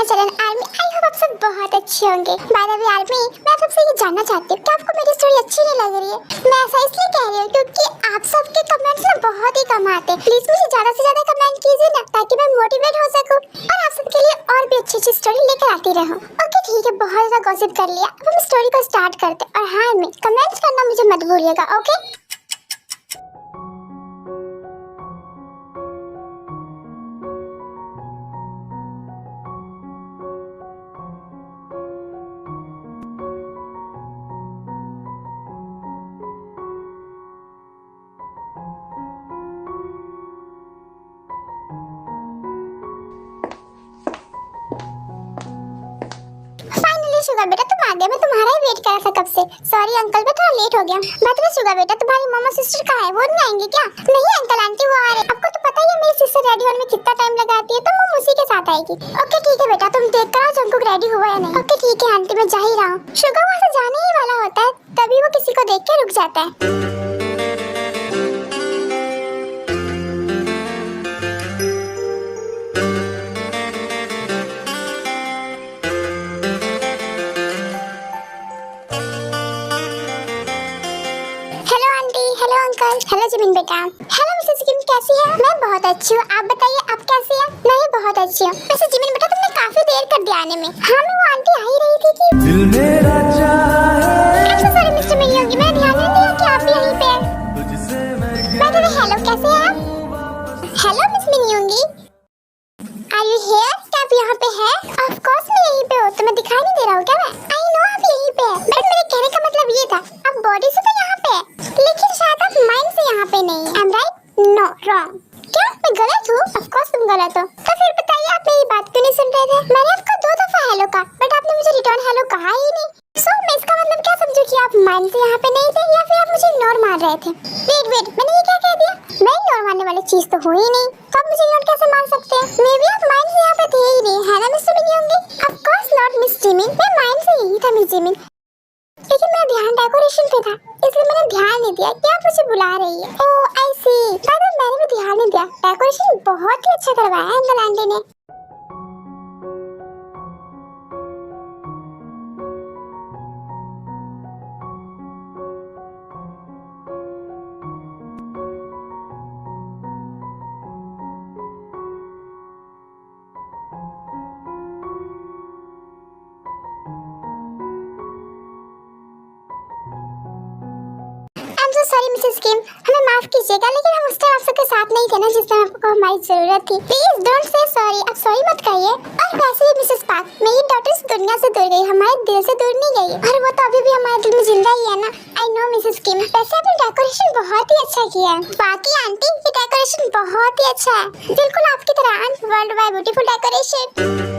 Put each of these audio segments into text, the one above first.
My channel army. I hope आप सब बहुत अच्छे होंगे। बाय द वे आर्मी, मैं सबसे ये जानना चाहती हूँ कि आपको मेरी स्टोरी अच्छी नहीं लग रही है। मैं ऐसा इसलिए कह रही हूँ क्योंकि आप सबके कमेंट्स ना बहुत ही कम आते हैं। प्लीज मुझे ज्यादा से ज्यादा कमेंट कीजिए ना, ताकि मैं मोटिवेट हो सकूँ और आप सबके लिए और भी अच्छी अच्छी स्टोरी लेकर आती रहूँ। ओके ठीक है, बहुत ज्यादा गॉसिप कर लिया, अब हम स्टोरी को स्टार्ट करते हैं। और हाँ आर्मी, कमेंट्स करना मुझे मत भूलिएगा, ओके। शुगर बेटा तुम आ गए, मैं तुम्हारा ही वेट कर रहा था कब से। सॉरी अंकल, मैं थोड़ा लेट हो गया। बात में शुगर बेटा, तुम्हारी मम्मा सिस्टर कहाँ है? वो नहीं आएंगे क्या? नहीं अंकल आंटी वो आ रहे। आपको तो पता ही है मेरी सिस्टर रेडी होने में कितना टाइम लगाती है, तो मम्मा उसी के साथ आएगी। ओके ठीक है बेटा, तुम देख कर आओ जंकुक रेडी हुआ है नहीं। ओके ठीक है आंटी, मैं जा ही रहा हूँ। शुगर वहाँ से जाने ही वाला होता है, तभी वो किसी को देख के रुक जाता है। हेलो जिमिन बेटा। हेलो मिसेस किम, कैसी है? मैं बहुत अच्छी हूँ, आप बताइए आप कैसी हैं? मैं भी बहुत अच्छी हूँ। वैसे जिमिन बेटा तुमने काफी देर कर दिया आने में। हाँ मैं वो आंटी आ ही रही थी कि दिल मेरा चाहे। सॉरी मिस्टर मिनी होगी, मैं ध्यान नहीं दिया कि आप भी यहीं पे हैं। बाय द वे हेलो, कैसे हैं आप? हेलो मिस मिनी होगी, आर यू हियर? क्या आप यहाँ पे हैं? ऑफ कोर्स मैं यहीं पे हूँ, तुम्हें दिखाई नहीं दे रहा हूँ क्या मैं? आई नो आप यहीं पे हैं, बट मेरे कहने का मतलब ये था आप बॉडी से तो यहाँ पे हैं, लेकिन शायद आप माइंड से यहाँ पे नहीं। I am right? No wrong. क्या मैं गलत हूँ? ऑफ कोर्स तुम गलत हो। तो फिर बताइए आप मेरी बात क्यों नहीं सुन रहे थे? मैंने आपको 2 दफा हेलो कहा, बट आपने मुझे रिटर्न हेलो कहा ही नहीं। सो मैं इसका मतलब क्या समझूं कि आप माइंड से यहाँ पे नहीं थे, या फिर आप मुझे इग्नोर मार रहे थे? वेट मैंने ये क्या कह दिया? मैं इग्नोर मारने वाली चीज तो हुई नहीं, तो आप मुझे इग्नोर कैसे मार सकते हैं? मे बी आप माइंड से यहाँ पे थे ही नहीं, है ना मिस्टर मिनी होंगे? Of course not miss Jimin, मैं माइंड से यही था मिस जिमिन, लेकिन मेरा ध्यान डेकोरेशन पे था, इसलिए मैंने ध्यान नहीं दिया कि आप मुझे बुला रही है। ओह आई सी, मैंने भी ध्यान नहीं दिया। डेकोरेशन बहुत ही अच्छा करवाया है अंकल आंटी ने। सॉरी मिसेस किम, हमें माफ कीजिएगा, लेकिन हम उस टाइम आप सबके साथ नहीं थे ना जिस टाइम आपको हमारी जरूरत थी। प्लीज डोंट से सॉरी, आप सॉरी मत कहिए। और वैसे ही मिसेस पार्क, मेरी डॉटर इस दुनिया से दूर गई, हमारे दिल से दूर नहीं गई, और वो तो अभी भी हमारे दिल में जिंदा ही है ना। आई नो मिसेस किम, वैसे आपने डेकोरेशन बहुत ही अच्छा किया है। बाकी आंटी ये डेकोरेशन बहुत ही अच्छा है, बिल्कुल आपकी तरह world wide beautiful decoration.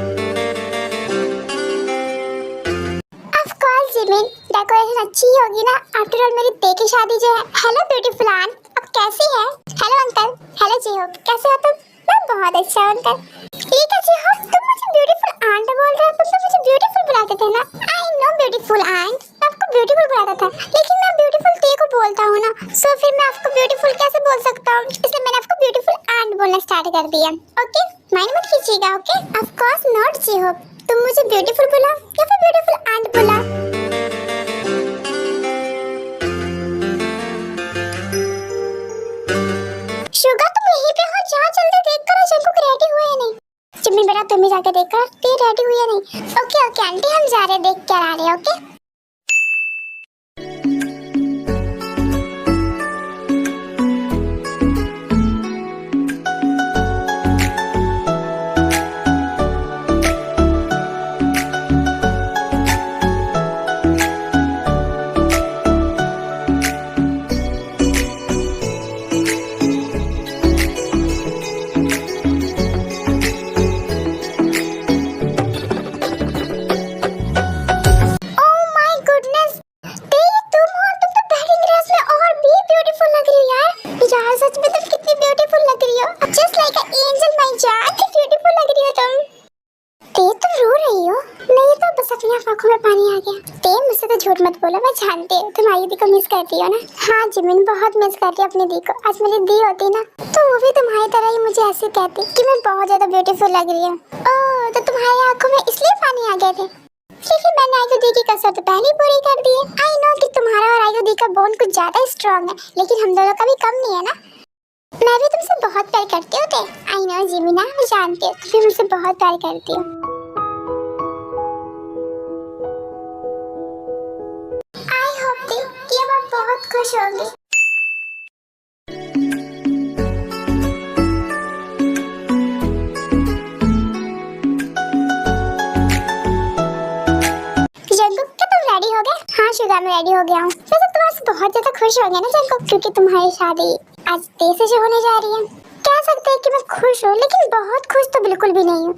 Jimin decoration अच्छी ही होगी ना, आफ्टर ऑल मेरी दे की शादी जो है। हेलो ब्यूटीफुल आंट, आप कैसी हैं? Hello uncle. हेलो जी हो, कैसे हो तुम? मैं बहुत अच्छा हूं अंकल। ये कैसे हो? तुम मुझे ब्यूटीफुल आंट बोल रहे हो? तुम तो मुझे ब्यूटीफुल बुलाते थे ना। आई नो ब्यूटीफुल आंट, मैं आपको ब्यूटीफुल बुलाता था, लेकिन मैं ब्यूटीफुल ते को बोलता हूँ ना, सो फिर मैं आपको ब्यूटीफुल कैसे बोल सकता हूँ? इसलिए मैंने आपको ब्यूटीफुल आंट बोलना स्टार्ट कर दिया। ओके माइंड मत कीजिएगा। ओके ऑफ कोर्स नॉट जी हो, तुम मुझे ब्यूटीफुल बुला या फिर ब्यूटीफुल आंट बुला। शुगर तुम यहीं पे हो, जाओ जल्दी देख कर जंकुक रेडी हुए हैं नहीं। जिमिन बेटा तुम भी जाके देख कर ते रेडी हुई है नहीं। ओके ओके आंटी, हम जा रहे हैं, देख कर आ रहे हैं। ओके झूठ मत बोलो, मैं जानती हूँ तुम्हारी दी को मिस करती हो ना। हाँ जिमिन बहुत मिस करती है अपनी दी को। आज मेरी दी होती ना तो वो भी तुम्हारी तरह ही मुझे ऐसे कहती कि मैं बहुत ज्यादा ब्यूटीफुल लग रही हूँ। ओह तो तुम्हारी आंखों में इसलिए पानी आ गए थे, लेकिन मैंने आयु दी की कसर तो पहले ही पूरी कर दी है। आई नो कि तुम्हारा और आयु दी का बॉन्ड कुछ ज्यादा स्ट्रॉन्ग है, लेकिन हम दोनों का भी कम नहीं है ना। मैं भी तुमसे बहुत प्यार करती हूँ। आई नो जिमिना, मैं जानती हूँ तुम भी मुझसे बहुत प्यार करती हो। आई होप कि अब आप बहुत खुश होंगे। हाँ शुगा, मैं रेडी हो गया हूँ। वैसे तुम आज बहुत ज्यादा खुश हो गए ना जंकुक, क्योंकि तुम्हारी शादी आज तेज से होने जा रही है। कह सकते हैं कि मैं खुश हूँ, लेकिन बहुत खुश तो बिल्कुल भी नहीं हूँ,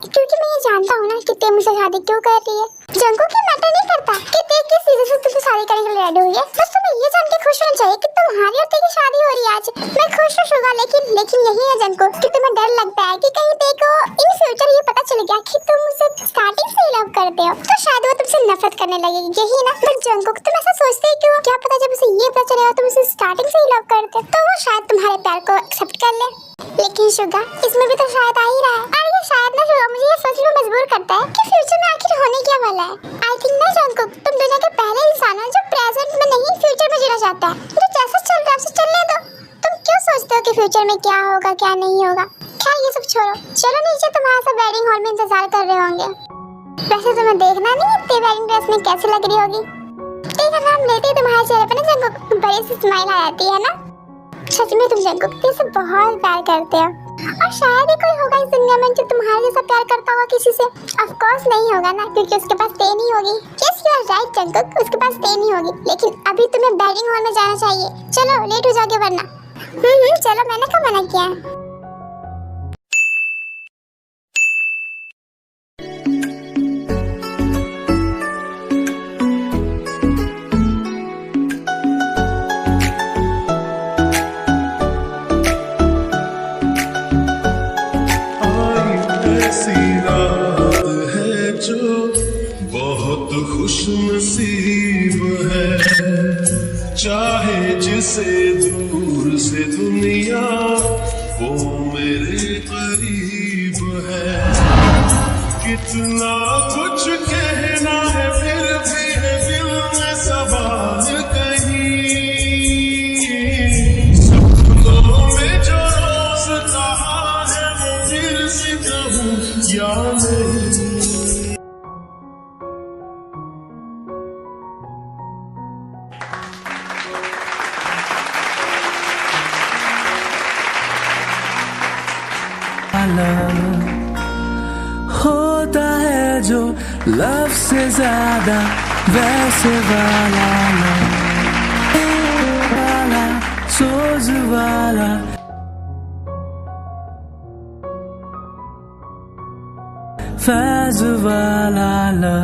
क्योंकि मैं ये जानता हूँ ना कि ते मुझसे शादी क्यों कर रही है। जंकुक ये मैटर नहीं करता कि ते किस चीज़ से तुमसे शादी करने के लिए रेडी हुई है, बस तुम्हें ये जान के खुश होना चाहिए कि तुम्हारी और ते की शादी हो रही है आज। मैं खुश हूँ शुगा, लेकिन यही है जंकुक कि तुम्हें डर लगता है कि कहीं ते को इन फ्यूचर ये पता चल गया कि तुम मुझसे स्टार्टिंग से ही लव करते हो, तो शायद वो तुमसे नफरत करने लगेगी, यही ना। बट जंकुक तुम ऐसा सोचते क्यों? क्या पता जब उसे ये पता चलेगा तुम उसे स्टार्टिंग से ही लव करते तो वो शायद तुम्हारे प्यार को एक्सेप्ट कर ले। लेकिन शुगा इसमें भी तो शायद आ ही रहा है, और ये शायद ना शुगा मुझे ये सोचने में मजबूर करता है कि फ्यूचर में आखिर होने क्या वाला है। आई थिंक ना जंकुक तुम दुनिया के पहले इंसान हो जो प्रेजेंट में नहीं फ्यूचर में जीना चाहता है। तो जैसा चल रहा है उसे चलने दो। तुम क्यों सोचते हो कि फ्यूचर में क्या होगा क्या नहीं होगा? खैर ये सब छोड़ो, चलो नीचे तुम्हारा सब वेडिंग हॉल में इंतजार कर रहे होंगे। वैसे तुम्हें देखना नहीं ते वेडिंग ड्रेस में कैसे लग रही होगी। ते का नाम लेते ही तुम्हारे चेहरे पर ना जंकुक बड़ी सी स्माइल आ जाती है ना। सच में तुम जंकुक ते से बहुत प्यार करते हो, और शायद ही कोई होगा इस दुनिया में जो तुम्हारे जैसा प्यार करता होगा किसी से। ऑफ कोर्स नहीं होगा ना, क्योंकि उसके पास ते नहीं होगी। Yes you are right Jungkook, उसके पास ते नहीं होगी, लेकिन अभी तुम्हें वेडिंग हॉल में जाना चाहिए। चलो लेट हो जाओगे वरना। चलो, मैंने कब मना किया है? बहुत खुश नसीब है, चाहे जिसे दूर से दुनिया वो मेरे करीब है। कितना कुछ कहना है फिर भी है दिल में सवाल कहीं। सपनों में जो रोज कहा है वो फिर से कहूँ या नहीं। होता है जो लव से ज्यादा वैसे वाला सोच वाला फैज वाला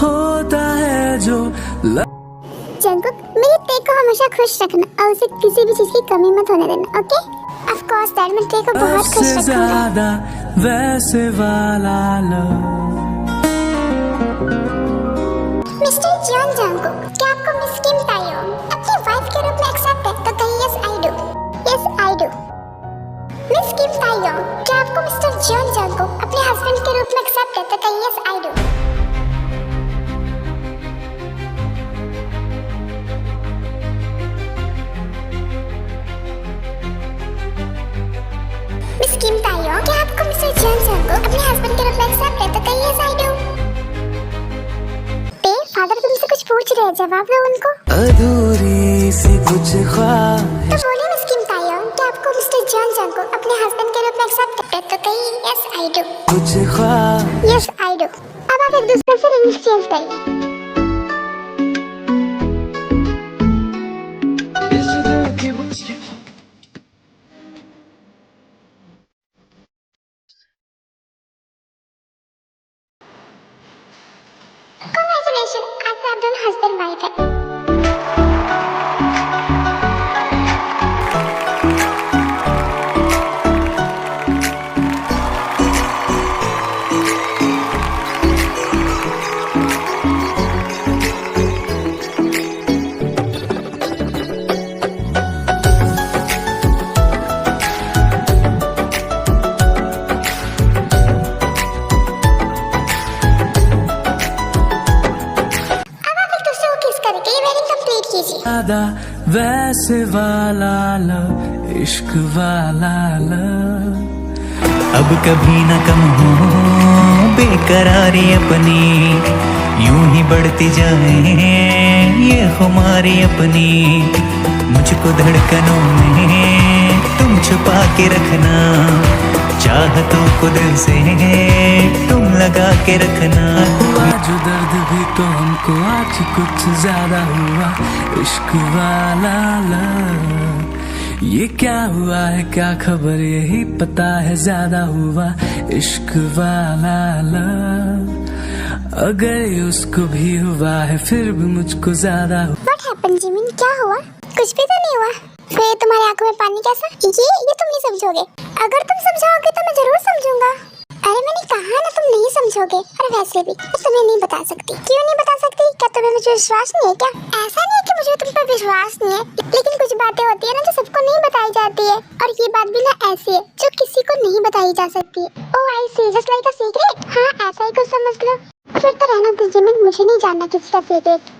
होता है जो जंकुक मेरे ते को हमेशा खुश रखना और उसे किसी भी चीज की कमी मत होने देना, ओके? ऑफ कोर्स दैट, मैं ते को बहुत खुश रखूंगा। ज्यादा वैसे वाला मिस्टर जॉन जंकुक, क्या आपको मिस किम तायोंग अपनी वाइफ के रूप में एक्सेप्ट है? तो कहिए yes I do. Yes I do. Miss Kim Taeyong, क्या आपको मिस्टर जॉन जंकुक अपने हस्बैंड के रूप में एक्सेप्ट है? तो कहिए yes I do. Miss Kim Taeyong, क्या आपको मिस्टर जॉन जंकुक अपने हस्बैंड के रूप में एक्सेप्ट है? तो कहिए यस आई डू। फादर तुमसे कुछ पूछ रहे हैं, जवाब दो उनको। अधूरी सी कुछ ख्वाहिश। तो बोलिए मिस किम तायोंग, क्या आपको मिस्टर जॉन जंकुक अपने हस्बैंड के रूप में एक्सेप्ट है? तो कहिए यस आई डू। कुछ ख्वाहिश। Yes I do. अब आप एक दूसरे से रिंग्स चेंज करिए। Congratulations, आज आप दोनों हस्बैंड वाइफ हैं। ज्यादा वैसे वाला लव, इश्क वाला लव। अब कभी न कम हो बेकरारी अपनी, यूं ही बढ़ती जाए ये खुमारी अपनी। मुझको धड़कनों में तुम छुपा के रखना, चाहतों को दिल से तुम लगा के रखना। हुआ जो दर्द भी तो हमको आज कुछ ज्यादा हुआ, इश्क वाला लव। ये क्या हुआ है क्या खबर, यही पता है ज्यादा हुआ, इश्क वाला लव। अगर ये उसको भी हुआ है फिर भी मुझको ज्यादा। What happened, Jimin? क्या हुआ? कुछ भी तो नहीं हुआ। फिर तुम्हारी आंखों में पानी कैसा? ये तुम नहीं समझोगे। अगर तुम समझाओगे तो मैं जरूर समझूंगा। अरे मैंने कहा ना तुम नहीं समझोगे। और वैसे भी मैं तुम्हें नहीं बता सकती। क्यों नहीं बता सकती? क्या तुम्हें मुझे विश्वास नहीं है क्या? ऐसा नहीं है कि मुझे तुम पर विश्वास नहीं है, लेकिन कुछ बातें होती है ना जो सबको नहीं बताई जाती है, और ये बात भी ना ऐसी है जो किसी को नहीं बताई जा सकती है। ओह आई सी, जस्ट लाइक अ सीक्रेट। हाँ ऐसा ही कुछ समझ लो। फिर तो रहना दीजिए, मुझे नहीं जानना किसी का सीक्रेट।